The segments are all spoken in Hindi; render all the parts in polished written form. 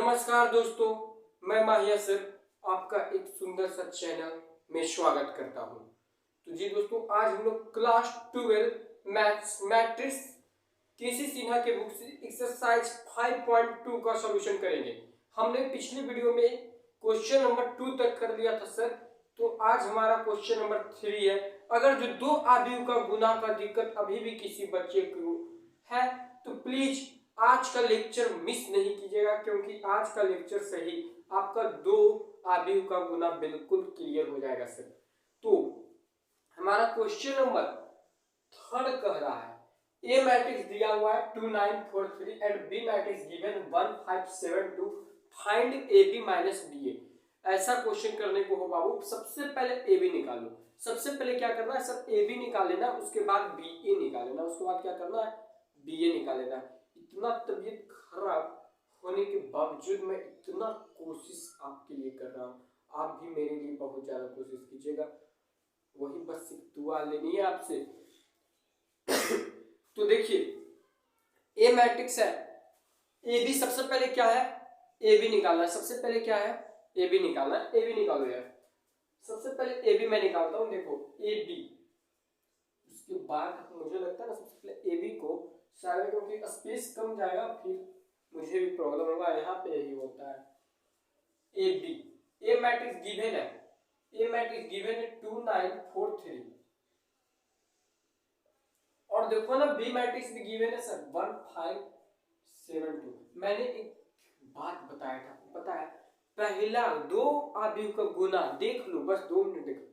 नमस्कार दोस्तों, मैं माहिया सर आपका एक सुंदर सा चैनल में स्वागत करता हूं। तो जी दोस्तों, आज हम लोग क्लास 12 मैथ्स मैट्रिक्स केसी सिन्हा के बुक से एक्सरसाइज 5.2 का सॉल्यूशन करेंगे। हमने पिछले वीडियो में क्वेश्चन नंबर 2 तक कर लिया था सर, तो आज हमारा क्वेश्चन नंबर 3 है। अगर जो दो आव्यूह का गुना का दिक्कत अभी भी किसी बच्चे को है तो प्लीज आज का लेक्चर मिस नहीं कीजिएगा, क्योंकि आज का लेक्चर से ही आपका दो आव्यूह का गुना बिल्कुल क्लियर हो जाएगा सर। तो हमारा क्वेश्चन नंबर 3 कह रहा है, ए मैट्रिक्स दिया हुआ है 2 9 4 3 and B matrix given 1 5 7 2, find A B minus B A. ऐसा क्वेश्चन करने को हो बाबू, सबसे पहले ए बी निकालो। सबसे पहले क्या करना है सर, ए बी निकाल लेना, उसके बाद बी ए निकाल लेना, उसके बाद क्या करना है, बी ए निकाल लेना। इतना तबीयत खराब होने के बावजूद मैं इतना कोशिश आपके लिए कर रहा हूँ, आप भी मेरे लिए बहुत ज्यादा कोशिश कीजिएगा। वही बस एक दुआ लेनी है आपसे। तो देखिए, ए मैट्रिक्स है, ए बी सबसे पहले क्या है, ए बी निकालना है। सबसे पहले क्या है, ए बी निकालना है। ए बी निकालो यार, सबसे पहले ए बी मैं निकालता हूँ। देखो ए बी, उसके बाद मुझे लगता है ना सबसे पहले ए बी को शायद, क्योंकि स्पेस कम जाएगा फिर मुझे भी प्रॉब्लम होगा, यहाँ पे यही होता है। A B, A matrix given है, ए मैट्रिक्स गिवन है 2 9 4 3, और देखो ना बी मैट्रिक्स भी गिवन है सर 1 5 7 2। मैंने एक बात बताया था, पता है, पहला दो आव्यूह का गुना देख लो, बस 2 मिनट देखो।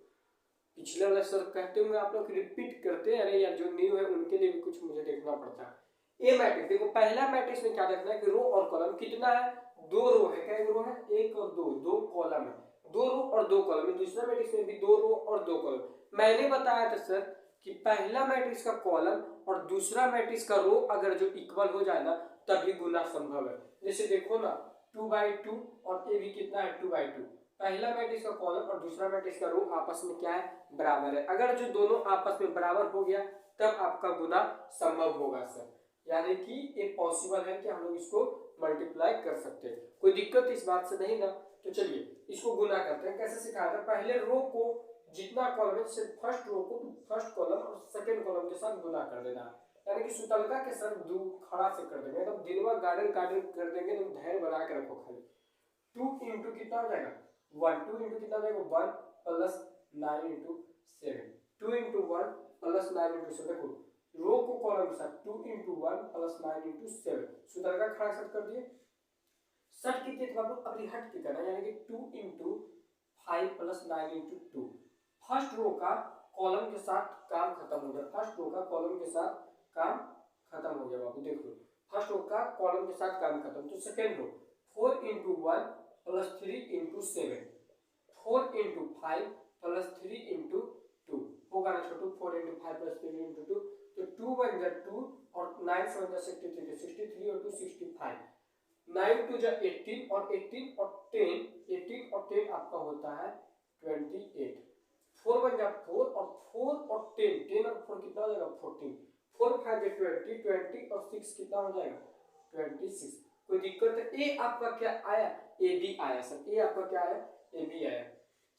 पिछले वाला सर कहते हुए आप लोग रिपीट करते हैं, अरे यार जो न्यू है उनके लिए भी कुछ मुझे देखना पड़ता है। ए मैट्रिक्स देखो, पहला मैट्रिक्स में क्या देखना है कि रो और कॉलम कितना है, 2 रो है। क्या रो है, 1 और 2, 2 कॉलम है, 2 रो और 2 कॉलम है। दूसरा मैट्रिक्स में भी 2 रो और 2 कॉलम। मैंने बताया था सर कि पहला मैट्रिक्स का कॉलम और दूसरा मैट्रिक्स का रो अगर जो इक्वल हो जाए ना तभी गुना संभव है। जैसे देखो ना 2/2 और ए भी कितना है 2/2। पहला मैट्रिक्स का कॉलम और दूसरा मैट्रिक्स का रो आपस में क्या है, बराबर है। अगर जो दोनों आपस में बराबर हो गया तब आपका गुना संभव होगा सर, यानी कि ये पॉसिबल है कि हम लोग इसको मल्टीप्लाई कर सकते हैं। कोई दिक्कत इस बात से नहीं ना। तो चलिए इसको गुना करते हैं। कैसे सिखाया था, पहले रो को जितना कॉलम है, सिर्फ फर्स्ट रो को फर्स्ट कॉलम और सेकंड कॉलम के साथ गुना कर देना, यानी कि सुतलका के सर दो खड़ा से कर देंगे, एकदम दिनवा गार्डन गार्डन कर देंगे। तो धैर्य बना के रखो खाली। 2 इंटू कितना हो जाएगा 1, 2 इंटू कितना हो जाएगा 1 plus 9 into 7, 2 into 1 plus 9 into 7। देखो रो को कॉलम के साथ 2 इंटू 1 प्लस 9 इंटू 7, सुतलका खड़ा सेट कर दिए। सट की चीज मतलब अभी हट के करना, यानी कि 2 into 5 plus 9 into 2। First row का कॉलम के साथ काम खत्म हो गया, फर्स्ट रो का कॉलम के साथ काम खत्म हो गया बाबू। देख लो फर्स्ट रो का कॉलम के साथ काम खत्म। तो second row 4 into 1 plus 3 into 7, 4 into 5 plus 3 into 2 होगा ना छोटू, 4 इंटू 5 प्लस 3 इंटू 2। तो 2 1 जा 2 और 9 7 जा 63, 63 और 2 65, 9 2 जा 18 और 18 और 10, 18 और 10 आपका होता है 28। 4 1 जा 4 और 4 और 10, 10 और 4 कितना हो जाएगा 14, 4 5 जा 20, 20 और 6 कितना हो जाएगा 26। कोई दिक्कत है? ए आपका क्या आया, ए बी आया सर। ए आपका क्या आया, ए बी आया।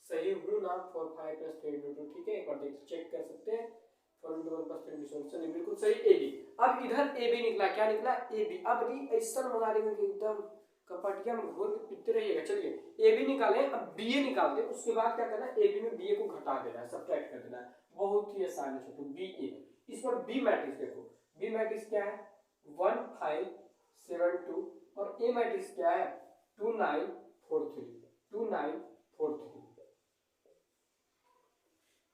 सही हूँ ना, 4 5 प्लस 3 इंटू 2, ठीक है, एक बार देख चेक कर सकते हैं। 4 इंटू 1 प्लस 3 इंटू 7, चलिए बिल्कुल सही ए बी। अब इधर ए बी निकला, क्या निकला ए बी। अब नहीं ऐसा बना देंगे कि एकदम कपटिया में घोर के पीते रहिएगा। चलिए ए बी निकालें, अब बी ए निकाल दें। उसके बाद क्या करना है, ए बी में बी ए को घटा देना है, सब्ट्रैक्ट कर देना है। बहुत ही आसान है छोटू, बी ए। इस पर बी मैट्रिक्स देखो, बी मैट्रिक्स क्या है 1 5 7 2 और ए मैट्रिक्स क्या है 2 9 4 3, 2 9 4 3।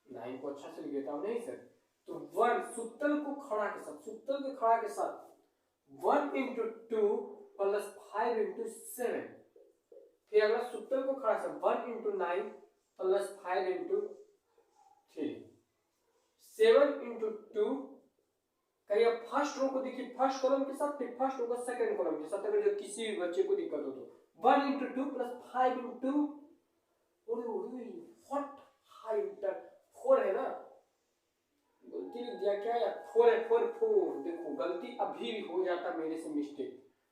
9 को अच्छा से लिख देता हूं नहीं सर। तो 1 सुत्तल को खड़ा के साथ, सुत्तल के खड़ा के साथ 1 इंटू 2 प्लस 5 इंटू 7। फिर अगर सुत्तल को खड़ा से 1 इंटू 9 प्लस 5 इंटू 3, 7 इंटू 2। कहिए फर्स्ट रो को देखिए फर्स्ट कॉलम के साथ, फिर फर्स्ट रो को सेकंड कॉलम के साथ। अगर जो किसी भी बच्चे को दिक्कत हो तो 1 into 2 plus 5 into, what high inter 4 है ना, गलती लिख दिया क्या यार, 4 है, 4 4। देखो गलती अभी भी हो जाता मेरे से mistake,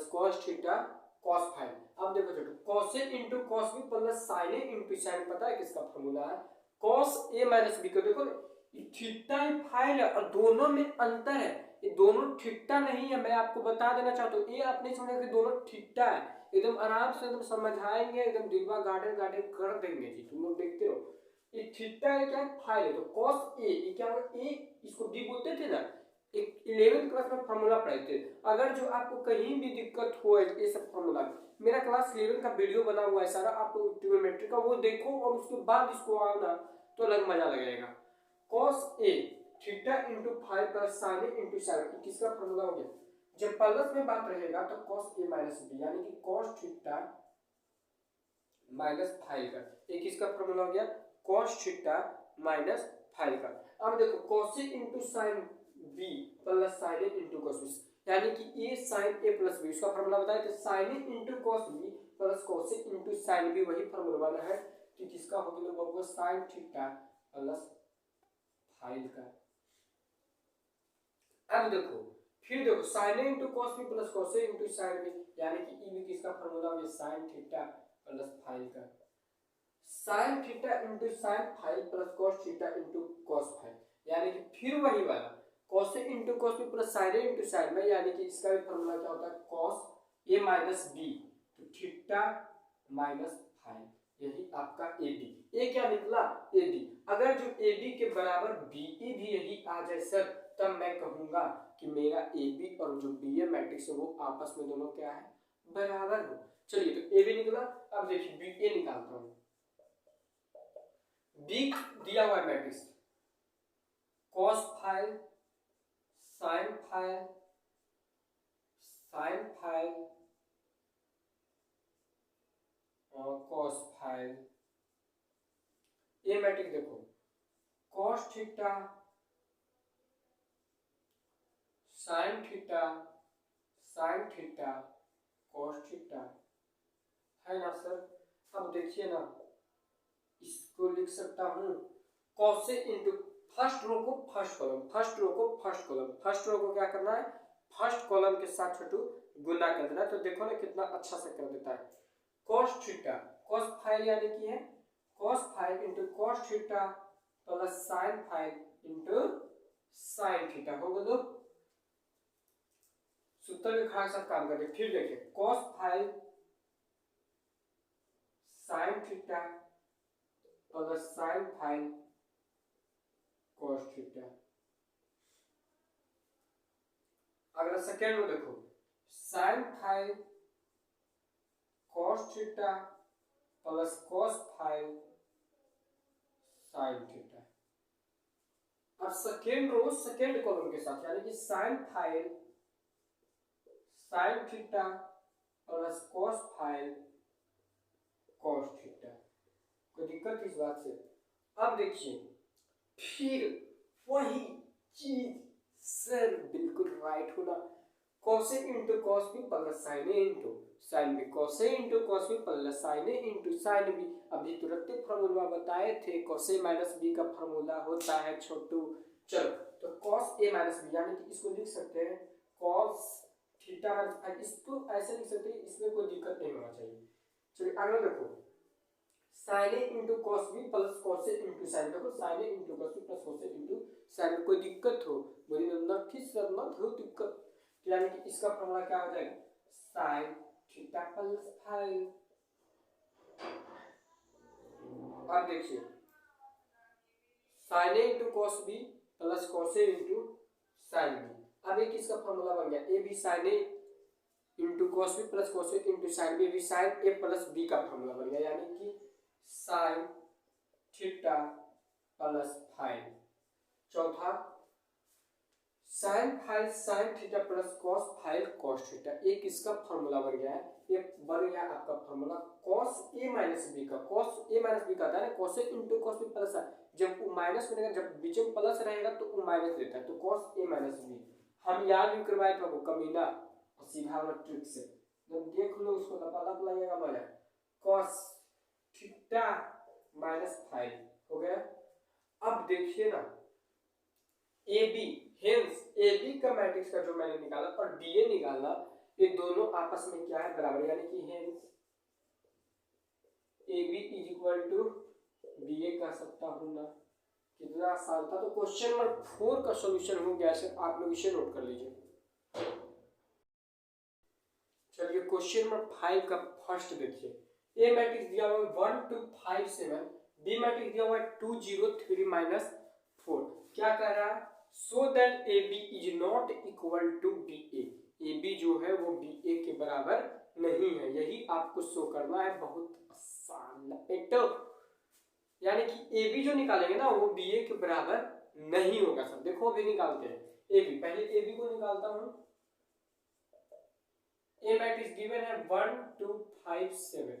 plus cos theta cos five. अब देखो छोटू, cos A into cos B plus sine A into sine, पता है किसका फॉर्मूला है? कॉस ए माइनस बी का। देखो थीटा फाइल है और दोनों में अंतर है, ये दोनों थीटा नहीं है। मैं आपको बता देना चाहता हूँ, ये आप नहीं समझेंगे कि दोनों थीटा है। एकदम आराम से एकदम समझाएंगे, एकदम दिलवा गार्डन गार्डन कर देंगे जी, तुम लोग देखते रहो। ये थीटा है क्या? फाइल है। तो कॉस ए, ये क्या होगा? ए, इसको डी बोलते थे ना, एक 11वीं क्लास में फॉर्मूला पढ़े थे। अगर जो आपको कहीं भी दिक्कत हो ये सब फॉर्मूला, मेरा क्लास 11 का वीडियो बना हुआ है सारा, आप ट्रिग्नोमेट्री का वो देखो और उसके बाद इसको आओ ना तो अलग मजा लगेगा। Cos A theta into five plus sine A into sine, किसका फॉर्मूला हो गया? जब प्लस में बात रहेगा तो कॉस ए माइनस बी, यानी कि कॉस थीटा माइनस फाइव का, एक किसका फॉर्मूला हो गया? कॉस थीटा माइनस फाइव का। अब देखो cos A into sine B plus sine A into cos B, यानी कि A sine A plus B, इसका फॉर्मूला बताया तो sine A into cos B plus cos A into sine B, वही फॉर्मूला वाला है। तो किसका हो गया? वो साइन थीटा प्लस फाइव का। अब देखो फिर देखो sine A into cos B plus cos A into sine B, यानी कि ई बी किसका फॉर्मूला हो गया? साइन थीटा प्लस फाइव का। Sine theta into sine five plus cos theta into cos five, यानी कि फिर वही वाला cos A into cos B plus sine A into sine में, यानी कि इसका भी फॉर्मूला क्या होता है? कॉस ए माइनस बी, तो थीटा माइनस फाइव, यही आपका ए बी। ए क्या निकला? A B. अगर जो ए बी के बराबर बी ए भी यही आ जाए सर, तब मैं कहूंगा कि मेरा ए बी और जो बी ए मैट्रिक्स है वो आपस में दोनों क्या है? बराबर हो। चलिए तो ए बी निकला। अब देखिए बी ए निकालता हूं। बी दिया हुआ matrix cos five sign five sign five और कॉस फाइव। ये मैट्रिक्स देखो cos theta sine theta sine theta cos theta है ना सर? अब देखिए ना, इसको लिख सकता हूं cos A into first row को फर्स्ट कॉलम, फर्स्ट रो को फर्स्ट कॉलम, फर्स्ट रो को क्या करना है? फर्स्ट कॉलम के साथ छोटू गुना कर देना। तो देखो ना कितना अच्छा से कर देता है। कॉस थीटा कॉस फाइव, यानी कि है cos five into cos theta plus sine five into sine theta हो गया। सूत्र के खास साथ काम करते। फिर देखिए cos five sine theta plus sine five cos theta. अगला सेकेंड में देखो sine five cos theta plus cos five sine theta. अब सेकेंड रो सेकेंड कॉलम के साथ, यानी कि sine five sine theta plus cos five cos theta. कोई दिक्कत इस बात से? अब देखिए फिर वही चीज सर, बिल्कुल राइट होना। Cos A into cos B plus sine A into sine B, cos A into cos B plus sine A into sine B. अभी तुरंत फॉर्मूला बताए थे, कॉस ए माइनस बी का फॉर्मूला होता है छोटू। चलो तो कॉस ए माइनस बी, यानी कि इसको लिख सकते हैं कॉस थीटा माइनस फाइव, इसको ऐसे लिख सकते हैं, इसमें कोई दिक्कत नहीं होना चाहिए। चलिए अगला देखो sine A into cos B plus cos A into sine, देखो sine A into cos B plus cos A into sine में कोई दिक्कत हो बोली नथी सर मत हो दिक्कत, तो यानी कि इसका फॉर्मूला क्या हो जाएगा? Sine theta plus five. अब देखिए sine A into cos B plus cos A into sine B. अब एक इसका फॉर्मूला बन गया, A B sine A into cos B plus cos A into sine B, भी साइन ए प्लस बी का फॉर्मूला बन गया, यानी कि साइन थीटा प्लस फाइव। चौथा sine five sine theta plus cos five cos theta, एक इसका फॉर्मूला बन गया है। ये बन गया आपका formula cos A minus B का। कॉस ए माइनस बी का था ना, cos A into cos B plus, जब वो माइनस बनेगा, जब बीच में प्लस रहेगा तो वो माइनस देता है, तो कॉस ए माइनस बी। हम याद भी करवाए थे आपको कमीना और सीधा वाला ट्रिक से, जब देख लो उसको लपालप लगेगा मजा। कॉस थीटा माइनस फाइव हो गया। अब देखिए ना A B, hence A B का मैट्रिक्स का जो मैंने निकाला और डी ए निकाला, ये दोनों आपस में क्या है, बराबर, यानी कि hence A B is equal to B A कह सकता हूँ ना। कितना आसान था। तो क्वेश्चन नंबर 4 का सॉल्यूशन हो गया सर, आप लोग इसे नोट कर लीजिए। चलिए क्वेश्चन नंबर 5 का फर्स्ट देखिए। ए मैट्रिक्स दिया हुआ है 1 2 5 7, बी मैट्रिक्स दिया हुआ है 2 0 3 -4। क्या कह रहा है, so that A B is not equal to B A B जो है वो बी ए के बराबर नहीं है, यही आपको शो करना है। बहुत आसान लपेटो, यानी कि ए बी जो निकालेंगे ना वो बी ए के बराबर नहीं होगा सर। देखो अभी निकालते हैं ए बी, पहले ए बी को निकालता हूं। ए मैट्रिक्स गिवन है 1 2 5 7,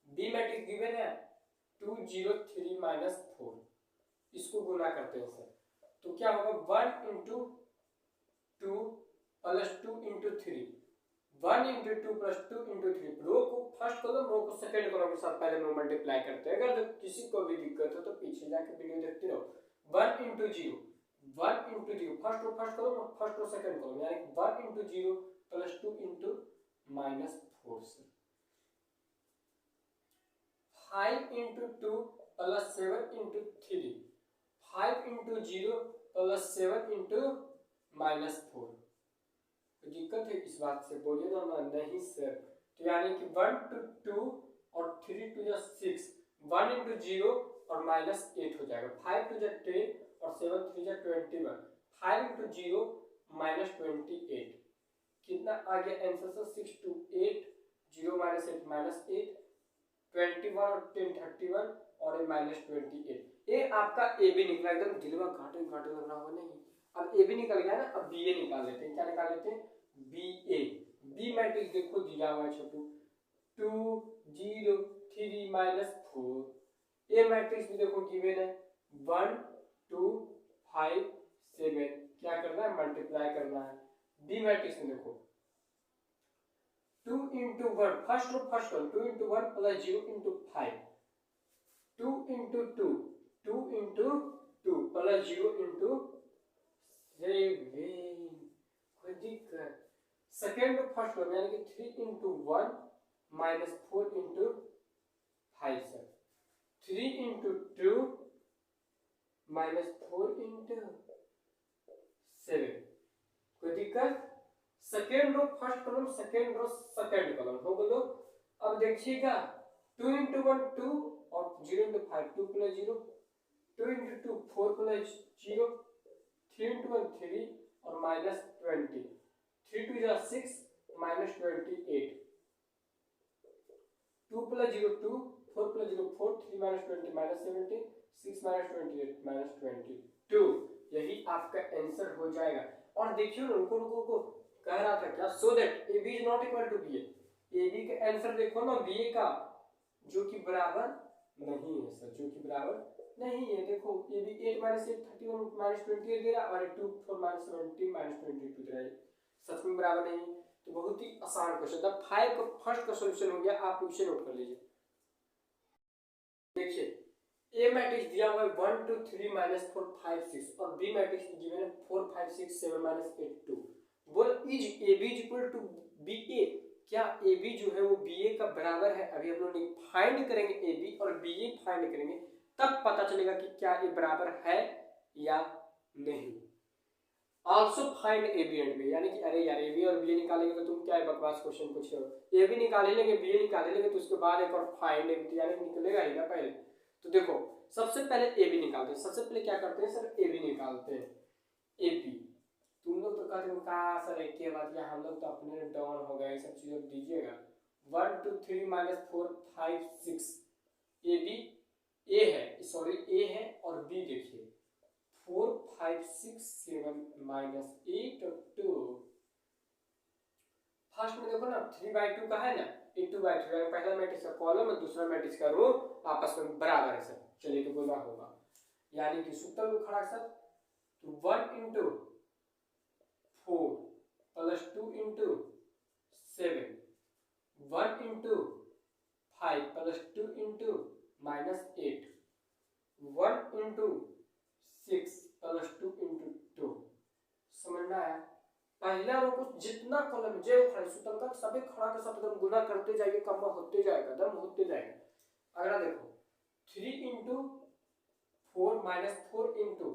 बी मैट्रिक्स गिवन है 2 0 3 -4। इसको गुना करते हैं सर, तो क्या होगा 1 × 2 + 2 × 3, 1 × 2 + 2 × 3। रो को फर्स्ट कॉलम, रो को सेकंड कॉलम के साथ पहले में मल्टीप्लाई करते हैं। अगर किसी को भी दिक्कत हो तो पीछे जाके वीडियो देखते रहो। 1 × 0, 1 × 0, फर्स्ट रो फर्स्ट कॉलम और फर्स्ट रो सेकंड कॉलम, यानी 1 × 0 + 2 × -4 से 5 × 2 + 7 × 3, 5 × 0 + 7 × -4। तो दिक्कत है इस बात से, बोलिए ना नहीं सर। तो यानी कि 1 to 2 और 3 to 6, 1 × 0 और -8 हो जाएगा, 5 to 10 और 7 3 21, 5 × 0 -28। कितना आ गया आंसर सर, 6 to 8, 0 -8 -8, 21 और 10 31 और -28। ये आपका ए बी निकला। एकदम दिलवा घाटे घाटे लग रहा होगा नहीं। अब ए बी निकल गया ना, अब बी ए निकाल लेते हैं। क्या निकाल लेते हैं, बी ए। बी मैट्रिक्स देखो दिया हुआ है छोटू 2 0 3 -4। ए मैट्रिक्स भी देखो गिवन है 1 2 5 7। क्या करना है, मल्टीप्लाई करना है। बी मैट्रिक्स में देखो 2 × 1, फर्स्ट रो फर्स्ट वन, 2 × 1 + 0 × 5, 2 × 2, 2 × 2 + 0 × 7। कोई दिक्कत, सेकेंड रो फर्स्ट रो, यानी कि 3 × 1 -4 × 5 सर, 3 × 2 -4 × 7। कोई दिक्कत, second row first column, second row second column हो गलो। अब देखिएगा 2 × 1 2 और 0 × 5 2 + 0, 2 × 2 4 + 0, 3 × 1 3 और -20, 3 2 6 -28, 2 + 0 2, 4 + 0 4, 3 -20 -17, 6 -28 -22। यही आपका आंसर हो जाएगा। और देखियो रुको को कह रहा था क्या, so that A B is not equal to B A B का आंसर देखो ना बी ए का, जो कि बराबर नहीं है सर, जो कि बराबर नहीं है। देखो ये भी 8 - 8 31 -28 दे रहा और 2 4 -17 -22 दे रहा है, सच में बराबर नहीं। तो बहुत ही आसान क्वेश्चन था। 5 का फर्स्ट का सॉल्यूशन हो गया, आप इसे नोट कर लीजिए। देखिए ए मैट्रिक्स दिया हुआ है 1 2 3 -4 5 6 और बी मैट्रिक्स गिवन है 4 5 6 7 -8 2। बोल is A B equal to B A, क्या ए बी जो है वो बी ए का बराबर है। अभी हम लोग फाइंड करेंगे ए बी और बी ए फाइंड करेंगे, तब पता चलेगा कि क्या ये बराबर है या नहीं। Also find A B and B, यानी कि अरे यार ए बी और बी ए निकालेंगे तो तुम क्या बकवास क्वेश्चन पूछ रहे हो। ए बी निकाल लेंगे, बी ए निकाल लेंगे, तो उसके बाद एक और फाइंड यानी निकलेगा ही ना पहले। तो देखो सबसे पहले ए बी निकालते हैं। सबसे पहले क्या करते हैं सर, ए बी निकालते हैं। ए बी तुम लोग तो कहते हो कहा सर एक के बाद, हम लोग तो अपने डाउन हो गए, सब चीज़ दीजिएगा। 1 2 3 -4 5 6 ए बी ए है, सॉरी ए है, और बी देखिए 4 5 6 7 -8 और 2। फर्स्ट में देखो ना 3/2 का है ना, ये 2/3, पहला मैट्रिक्स का कॉलम और दूसरा मैट्रिक्स का रो आपस में बराबर है सर। चलिए तो बोला होगा, यानी कि सूत्र को खड़ा सर, तो 1 × 4 + 2 × 7, 1 × 5 + 2 × -8, 1 × 6 + 2 × 2। समझ में आया। पहला रो को जितना कॉलम जे खड़े सुतल का सभी खड़ा के साथ एकदम गुना करते जाइए, कम होते जाएगा, दम होते जाएगा। अगला देखो 3 into 4 minus 4 into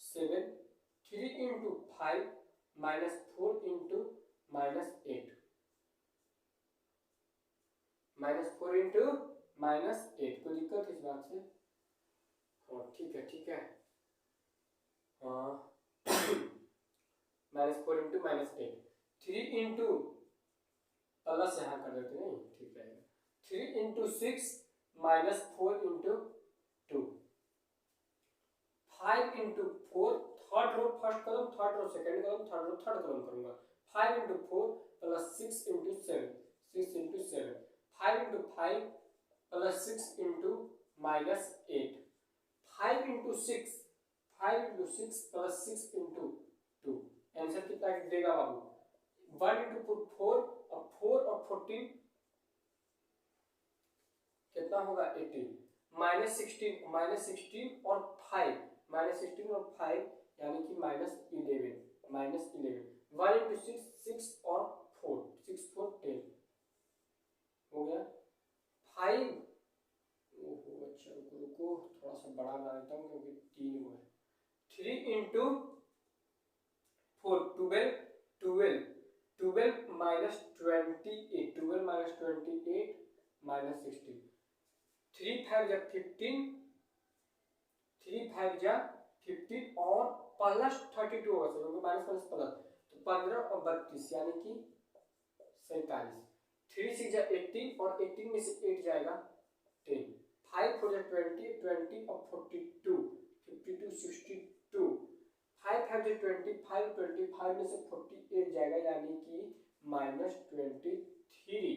7, 3 into 5 minus 4 into minus 8, minus 4 into minus 8। कोई दिक्कत इस बात से? हाँ ठीक है ठीक है। हाँ minus 4 into minus 8, 3 into plus यहाँ कर देते नहीं, ठीक रहेगा। 3 into 6 minus 4 into 2, 5 into 4, third row first column, third row second column, third row third column करूंगा। 5 into 4 plus 6 into 7, 6 into 7, 5 into 5 plus 6 into minus 8, 5 into 6, 5 into 6 plus 6 into 2। Answer कितना देगा बाबू? 1 इंटू 4 और 4 और 14 कितना होगा? 18, माइनस 16 और 5, माइनस 16 और 5 यानी कि माइनस 11, माइनस 11। 1 इंटू 6, 6 और 4, 6 4 10 हो गया। 5, ओहो अच्छा रुको रुको थोड़ा सा बड़ा बना देता हूँ क्योंकि 3 हुआ है। 3 इंटू 4 12, 12 12 माइनस 28, 12 माइनस 28 माइनस 16, 3 5 जा 15, 3 5 जा 15 और प्लस 32 होगा सर, क्योंकि माइनस माइनस प्लस, तो 15 और 32 यानी कि 47। 3 6 जा 18 और 18 में से 8 जाएगा 10, 5 4 जा 20, 20 और 42, 52 62, 5 5 जा 25, 25 में से 48 जाएगा यानी कि माइनस 23,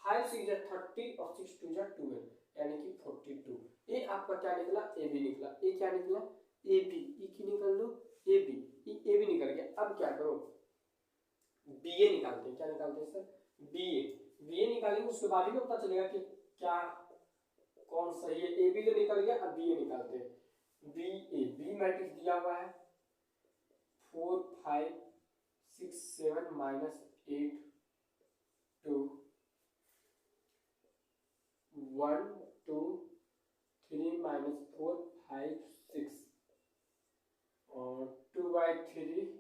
5 6 जा 30 और 6 2 जा 12 यानी कि 42। ये आपका क्या निकला? ए बी निकला। ये क्या निकला? A B. ई की निकल लो ए बी, ए बी निकल गया। अब क्या करो? बी ए निकालते हैं। क्या निकालते हैं सर? बी ए निकालेंगे, उसके बाद ही पता चलेगा कि क्या कौन सही है। ए बी तो निकल गया, अब बी ए निकालते हैं। बी मैट्रिक्स दिया हुआ है 4 5 6 7 माइनस 8 2 1 2 3 माइनस 4 5 6 और 2/3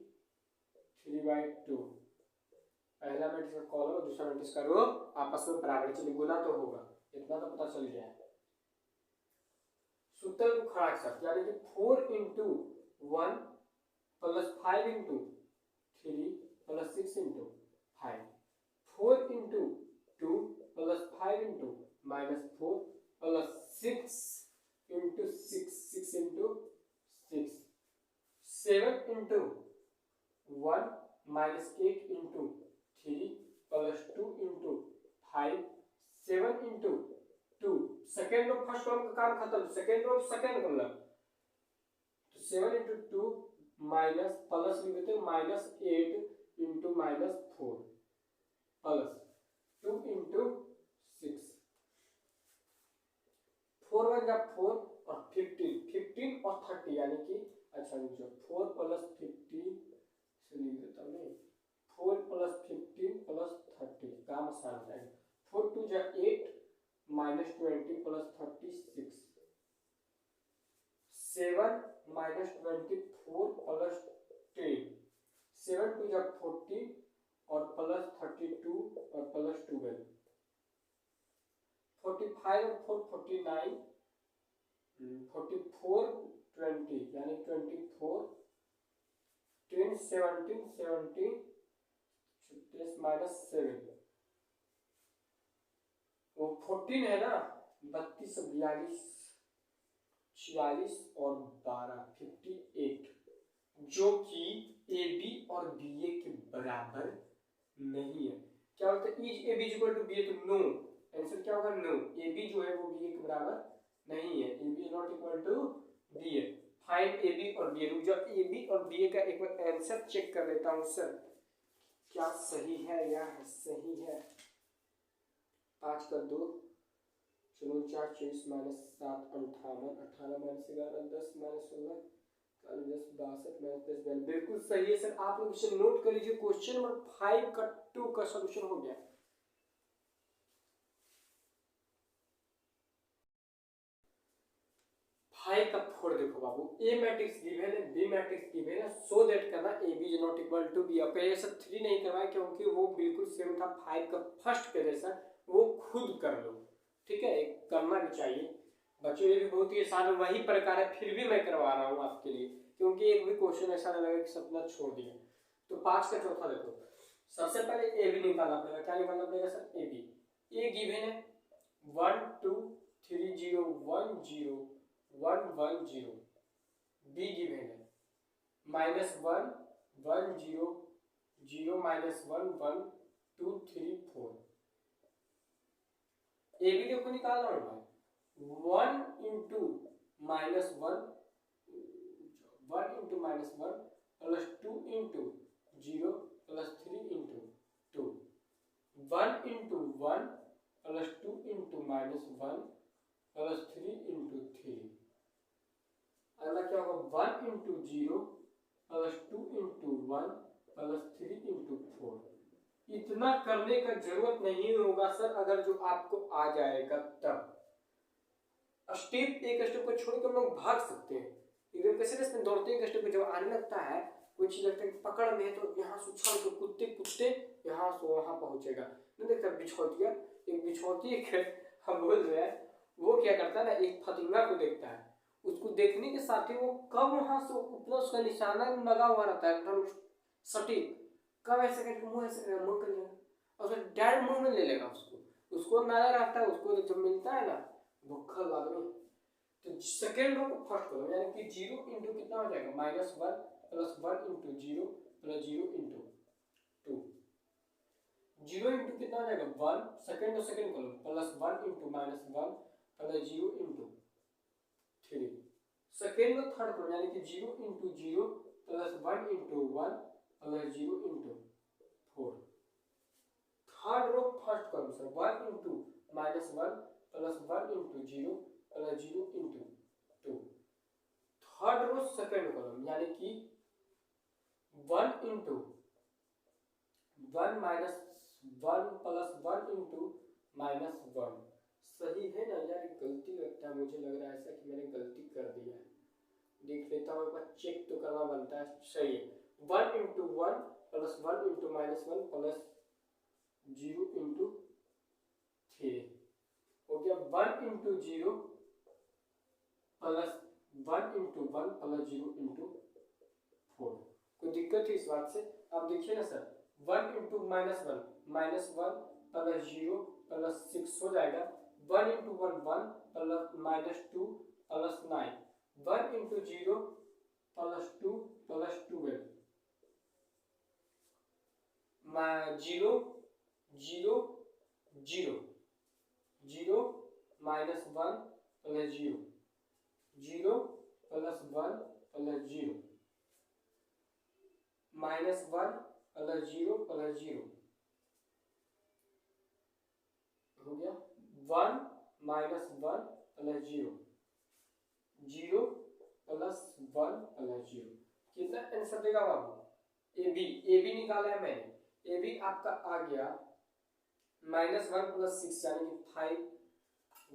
3/2। पहला मैट्रिक्स का कॉलम और दूसरा मैट्रिक्स का रो आपस में बराबर, चलिए गुना तो होगा, इतना तो पता चल गया है। सूत्र को खड़ा कर यानी कि 4 into 1 plus 5 into 3 plus 6 into 5, 4 into 2 plus 5 into minus 4 plus 6 into 6 6 into 6, 7 into 1 minus 8 into 3 plus 2 into 5, 7 into 2। Second row first column का काम खत्म, सेकेंड रो सेकेंड कॉलम, तो 7 इंटू 2 माइनस प्लस लिख देते minus 8 into minus 4 plus 2 into 6, 4 1 जा 4 और 15 और 30 यानी कि अच्छा रुको 4 प्लस 15 से लिख देता हूँ नहीं, 4 प्लस 15 प्लस 30 काम आसान हो जाएगा। 4 2 जा 8 माइनस 20 प्लस 36, 7 माइनस 24 प्लस 10, 7 2 जा 40 और प्लस 32 और प्लस 12, 45 और 4 49, 44 20 यानी 24, 10 17 17 26 माइनस 7, वो 14 है ना, 32 42 46 और 12 58, जो कि ए बी और बी ए के बराबर नहीं है। क्या होता है? Is A B equal to B A, तो नो, आंसर क्या होगा? नो, ए बी जो है वो बी ए के बराबर नहीं है। A B not equal to B A. Find A B और बी ए। रुक जाओ, ए बी और बी ए का एक बार आंसर चेक कर लेता हूँ सर, क्या सही है या सही है। 5 का 2 चलो 4 24 माइनस 7 58, 58 माइनस 11 10 माइनस 16 बिल्कुल सही है सर। आप लोग इसे नोट कर लीजिए। क्वेश्चन नंबर 5 का 2 का सॉल्यूशन हो गया। फाइव का 4 देखो बाबू, ए मैट्रिक्स गिवन है, बी मैट्रिक्स गिवन है, सो दैट करना A B is not equal to B. अब पहले सब 3 नहीं करवाए क्योंकि वो बिल्कुल सेम था। 5 का फर्स्ट पेज है सर, वो खुद कर लो, ठीक है, एक करना भी चाहिए बच्चों। ये भी बहुत ही आसान वही प्रकार है, फिर भी मैं करवा रहा हूँ आपके लिए क्योंकि एक भी क्वेश्चन ऐसा नहीं लगा कि सपना छोड़ दिया। तो 5 का चौथा देखो, सबसे पहले ए बी निकालना पड़ेगा। क्या निकालना पड़ेगा sir? A B. A given है 1 2 3 0 1 0 1 1 0। बी गिवन है -1 1 0 0 -1 1 2 3 4। ए बी देखो निकालना होगा 1 into -1 1 into -1 plus 2 into 0 plus 3 into 2 1 into 1 plus 2 into -1 plus 3 into 3। अगला क्या होगा 1 into 0 plus 2 into 1 plus 3 into 4। इतना करने का जरूरत नहीं होगा सर, अगर जो आपको आ जाएगा तब। स्टेप एक स्टेप को छोड़कर हम लोग भाग सकते हैं। इधर कैसे इसमें दौड़ते हैं, स्टेप जब आने लगता है कोई चीज लगता है पकड़ में है तो यहाँ से उछल के कुत्ते कुत्ते यहाँ से वहां पहुंचेगा। नहीं देखता बिछौतिया, एक बिछौती हम बोल रहे हैं, वो क्या करता है ना, एक फतिंगा को देखता है, उसको देखने के साथ ही वो कब वहां से उतना उसका निशाना लगा हुआ रहता है एकदम सटीक, कब ऐसे करके मुंह ऐसे मुंह कर लेगा और फिर डायरेक्ट मुंह में ले लेगा उसको नजर आता है। उसको जब मिलता है ना भूखल आदमी, तो सेकेंड रो को फर्स्ट करो, यानी कि 0 इंटू कितना हो जाएगा -1 plus 1 into 0 plus 0 into 2। 0 into कितना हो जाएगा 1, सेकेंड रो सेकेंड करो plus 1 into -1 plus 0 into 3। Second row third करो, यानी कि 0 into 0 plus 1 into 1 plus 0 into 4। Third row first करो sir 1 into -1 plus 1 into 0 plus 0 into 2। Third row second column, यानी कि 1 इंटू 1 माइनस 1 प्लस 1 इंटू -1। सही है ना यार? गलती लगता है, मुझे लग रहा है ऐसा कि मैंने गलती कर दिया है। देख लेता हूँ, एक बार चेक तो करना बनता है। सही है, 1 into 1 plus 1 into -1 plus 0 into 3 हो गया 1 into 0 plus 1 into 1 plus 0 into 4। कोई दिक्कत है इस बात से? आप देखिए ना सर, 1 इंटू -1 प्लस 0 प्लस 6 हो जाएगा। 1 into 1 1 plus -2 plus 9। 1 into 0 plus 2 plus 12। 0 0 0 0 -1 plus 0 0 plus 1 plus 0 -1 plus 0 plus 0 हो गया 1 -1 प्लस 0 0 प्लस 1 प्लस 0। कितना आंसर देगा बाबू? ए बी निकाला है मैंने। ए बी आपका आ गया -1 प्लस 6 यानी कि 5।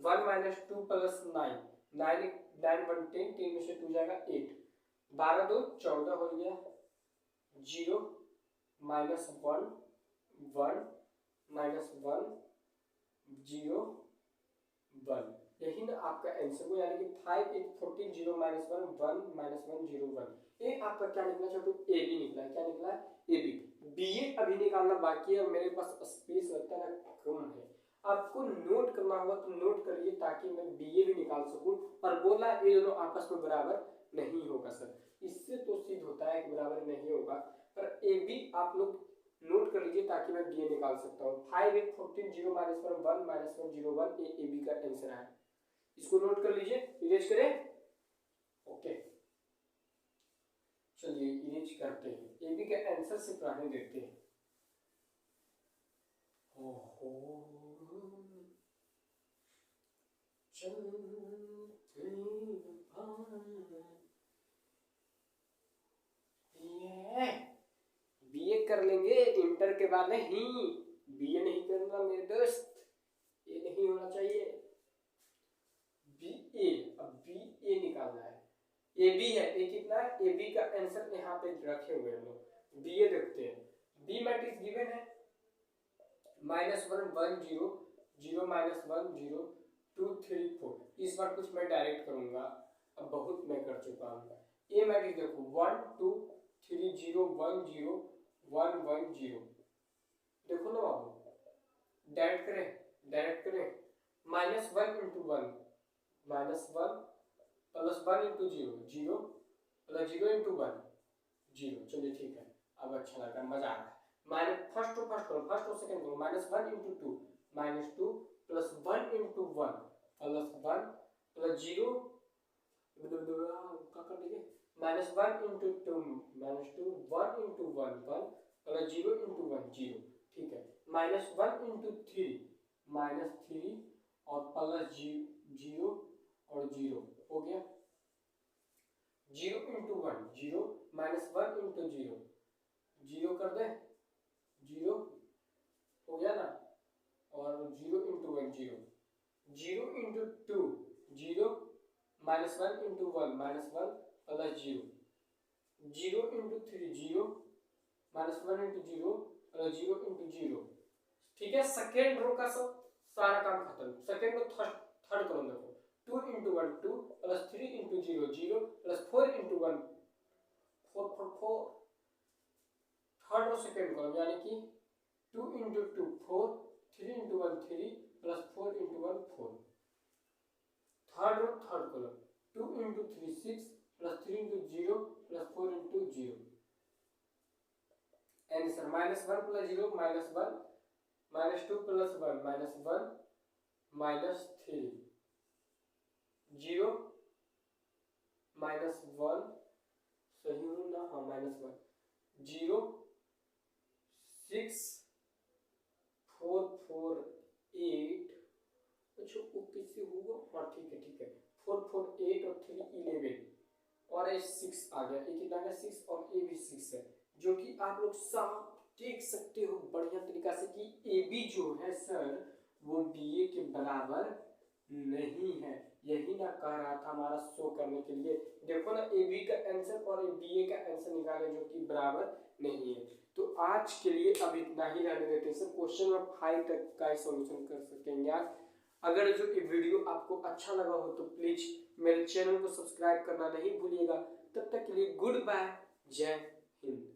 1 माइनस 2 प्लस 9 9 9 1 10 10 में से 2 जाएगा 8। 12 2 14 हो गया। 0 -1 1 -1 0 1। यही ना आपका आंसर को, यानी कि 5 8 14 0 -1 1 -1 0 1। ये आपका क्या निकला छोटू? ए बी निकला है। क्या निकला है? A B. बी ए अभी निकालना बाकी है, मेरे पास स्पेस लगता है ना कम है। आपको नोट करना होगा तो नोट करिए ताकि मैं बी ए भी निकाल सकूं। पर बोला ये दोनों आपस में बराबर नहीं होगा सर, इससे तो सिद्ध होता है कि बराबर नहीं होगा। पर ए बी आप लोग नोट कर लीजिए ताकि मैं बी ए निकाल सकता हूँ। 5 8 14 0 -1 1 -1 0 1 ए बी का आंसर है। इसको नोट कर लीजिए, इरेज करें। ओके चलिए इरेज करते हैं। ए बी का आंसर से पुराने देखते हैं। चलते नहीं है, बीए कर लेंगे इंटर के बाद, नहीं बीए नहीं करना मेरे दोस्त, ये नहीं होना चाहिए। बीए, अब बीए निकालना है, ए बी है, ए कितना है, ए बी का आंसर यहाँ पे रखे हुए हैं लोग, बीए देखते हैं। बी मैट्रिक्स गिवन है -1 1 0 0 -1 0 2 3 4। इस बार कुछ मैं डायरेक्ट करूंगा, अब बहुत मैं कर चुका हूँ। ए मैट्रिक्स देखो 1 2 3 0 1 0 1 1 0, देखो ना बाबू, डायरेक्ट करें -1 into 1 -1 plus 1 into 0 0 plus 0 into 1 0। चलिए ठीक है, अब अच्छा लगा, मजा आ रहा है। माइनस फर्स्ट टू सेकंड करो, -1 into 2 -2 plus 1 into 1 plus 1 plus 0 क्या कर देंगे, -1 इंटू 2 -2 1 इंटू 1 1 प्लस 0 इंटू 1 0। ठीक है, -1 इंटू 3 -3 और प्लस 0 और 0 हो गया, 0 इंटू 1 0 -1 इंटू 0 0 कर दे, 0 हो गया ना, और 0 into 1 0 0 into 2 0 -1 into 1 -1 plus 0 0 into 3 0 -1 into 0 plus 0 into 0। ठीक है, सेकेंड रो का सब सारा काम खत्म। सेकेंड रो थर्ड कॉलम देखो, 2 into 1 2 plus 3 into 0 0 plus 4 into 1 4 4 4। Third row second column यानी कि 2 into 2 4 3 into 1 3 plus 4 into 1 4। Third row third column 2 into 3 6 plus 3 into 0 plus 4 into 0। Answer -1 plus 0 -1 -2 plus 1 -1 -3 0 -1, सही हूँ ना, हाँ -1 0 6 4 4 8। अच्छा वो किससे होगा, हाँ ठीक है 4 4 8 और 3 11 और ये 6 आ गया, ये कितना है 6 और ये भी 6 है, जो कि आप लोग साफ देख सकते हो बढ़िया तरीका से कि ए बी जो है सर वो बी ए के बराबर नहीं है। यही ना कह रहा था हमारा शो करने के लिए, देखो ना ए बी का आंसर और बी ए का आंसर निकाले जो कि बराबर नहीं है। तो आज के लिए अब इतना ही रहने देते हैं सर, क्वेश्चन नंबर 5 तक का सॉल्यूशन कर सकेंगे आज। अगर जो ये वीडियो आपको अच्छा लगा हो तो प्लीज मेरे चैनल को सब्सक्राइब करना नहीं भूलिएगा। तब तक के लिए गुड बाय, जय हिंद।